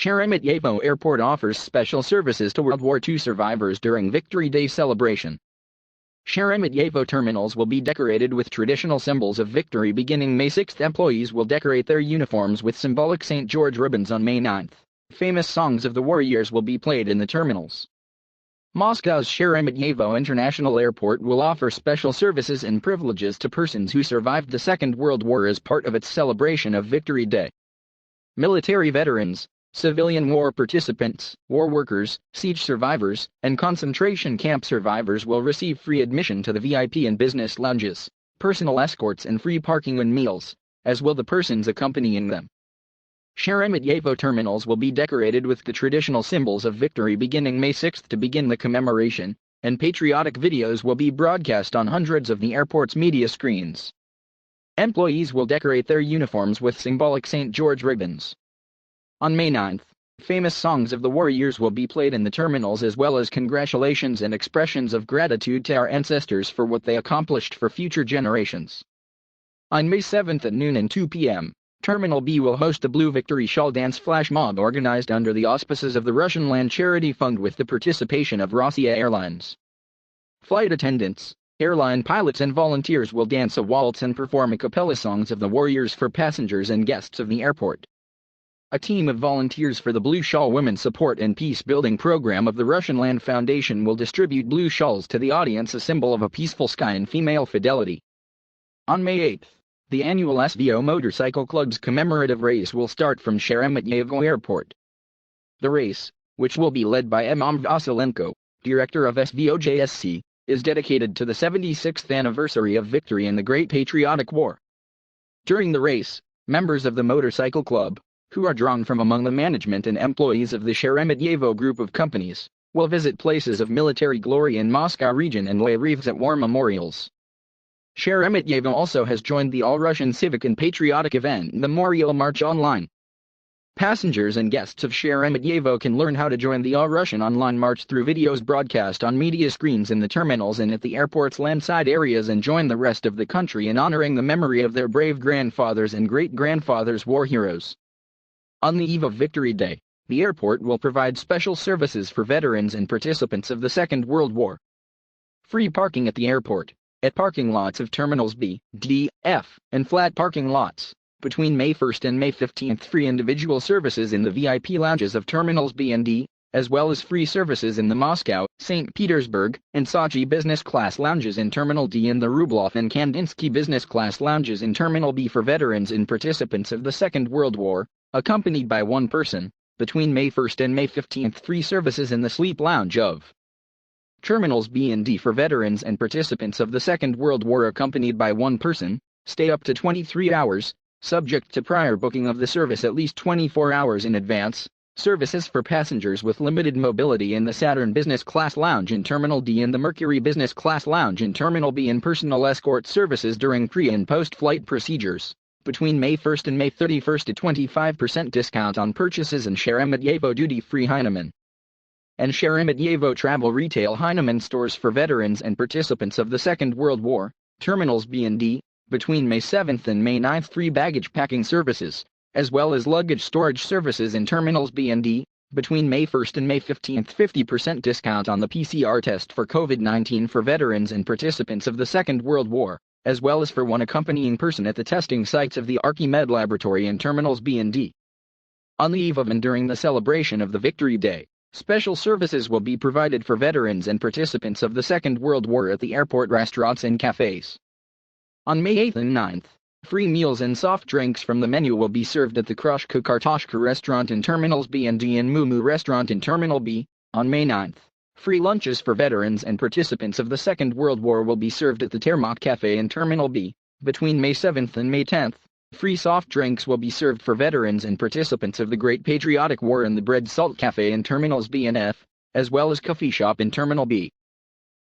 Sheremetyevo Airport offers special services to World War II survivors during Victory Day celebration. Sheremetyevo terminals will be decorated with traditional symbols of victory beginning May 6. Employees will decorate their uniforms with symbolic St. George ribbons on May 9. Famous songs of the war years will be played in the terminals. Moscow's Sheremetyevo International Airport will offer special services and privileges to persons who survived the Second World War as part of its celebration of Victory Day. Military veterans, civilian war participants, war workers, siege survivors, and concentration camp survivors will receive free admission to the VIP and business lounges, personal escorts and free parking and meals, as will the persons accompanying them. Sheremetyevo terminals will be decorated with the traditional symbols of victory beginning May 6 to begin the commemoration, and patriotic videos will be broadcast on hundreds of the airport's media screens. Employees will decorate their uniforms with symbolic St. George ribbons. On May 9, famous songs of the war years will be played in the terminals as well as congratulations and expressions of gratitude to our ancestors for what they accomplished for future generations. On May 7 at noon and 2 p.m., Terminal B will host the Blue Victory Shawl dance flash mob organized under the auspices of the Russian Land Charity Fund with the participation of Russia Airlines. Flight attendants, airline pilots and volunteers will dance a waltz and perform a cappella songs of the warriors for passengers and guests of the airport. A team of volunteers for the Blue Shawl Women's Support and Peace Building Program of the Russian Land Foundation will distribute blue shawls to the audience, a symbol of a peaceful sky and female fidelity. On May 8, the annual SVO Motorcycle Club's commemorative race will start from Sheremetyevo Airport. The race, which will be led by Imam Vasilenko, director of SVOJSC, is dedicated to the 76th anniversary of victory in the Great Patriotic War. During the race, members of the motorcycle club, who are drawn from among the management and employees of the Sheremetyevo group of companies, will visit places of military glory in Moscow region and lay wreaths at war memorials. Sheremetyevo also has joined the all-Russian civic and patriotic event Memorial March online. Passengers and guests of Sheremetyevo can learn how to join the all-Russian online march through videos broadcast on media screens in the terminals and at the airport's landside areas, and join the rest of the country in honoring the memory of their brave grandfathers and great-grandfathers, war heroes. On the eve of Victory Day, the airport will provide special services for veterans and participants of the Second World War. Free parking at the airport, at parking lots of Terminals B, D, F, and flat parking lots. Between May 1 and May 15, free individual services in the VIP lounges of Terminals B and D, as well as free services in the Moscow, St. Petersburg, and Sochi business class lounges in Terminal D and the Rublev and Kandinsky business class lounges in Terminal B for veterans and participants of the Second World War, accompanied by one person. Between May 1 and May 15, free services in the sleep lounge of Terminals B and D for veterans and participants of the Second World War accompanied by one person, stay up to 23 hours, subject to prior booking of the service at least 24 hours in advance. Services for passengers with limited mobility in the Saturn Business Class Lounge in Terminal D and the Mercury Business Class Lounge in Terminal B, and personal escort services during pre- and post-flight procedures. Between May 1 and May 31, a 25% discount on purchases in Sheremetyevo duty-free Heinemann and Sheremetyevo Travel Retail Heinemann stores for veterans and participants of the Second World War, Terminals B and D. Between May 7 and May 9, free baggage packing services, as well as luggage storage services in Terminals B and D. Between May 1 and May 15, 50% discount on the PCR test for COVID-19 for veterans and participants of the Second World War, as well as for one accompanying person at the testing sites of the Archimed Laboratory in Terminals B and D. On the eve of and during the celebration of the Victory Day, special services will be provided for veterans and participants of the Second World War at the airport restaurants and cafes. On May 8 and 9, free meals and soft drinks from the menu will be served at the Krushka Kartoshka restaurant in Terminals B and D and Mumu restaurant in Terminal B. On May 9, free lunches for veterans and participants of the Second World War will be served at the Termak Cafe in Terminal B. Between May 7 and May 10, free soft drinks will be served for veterans and participants of the Great Patriotic War in the Bread Salt Cafe in Terminals B and F, as well as coffee shop in Terminal B.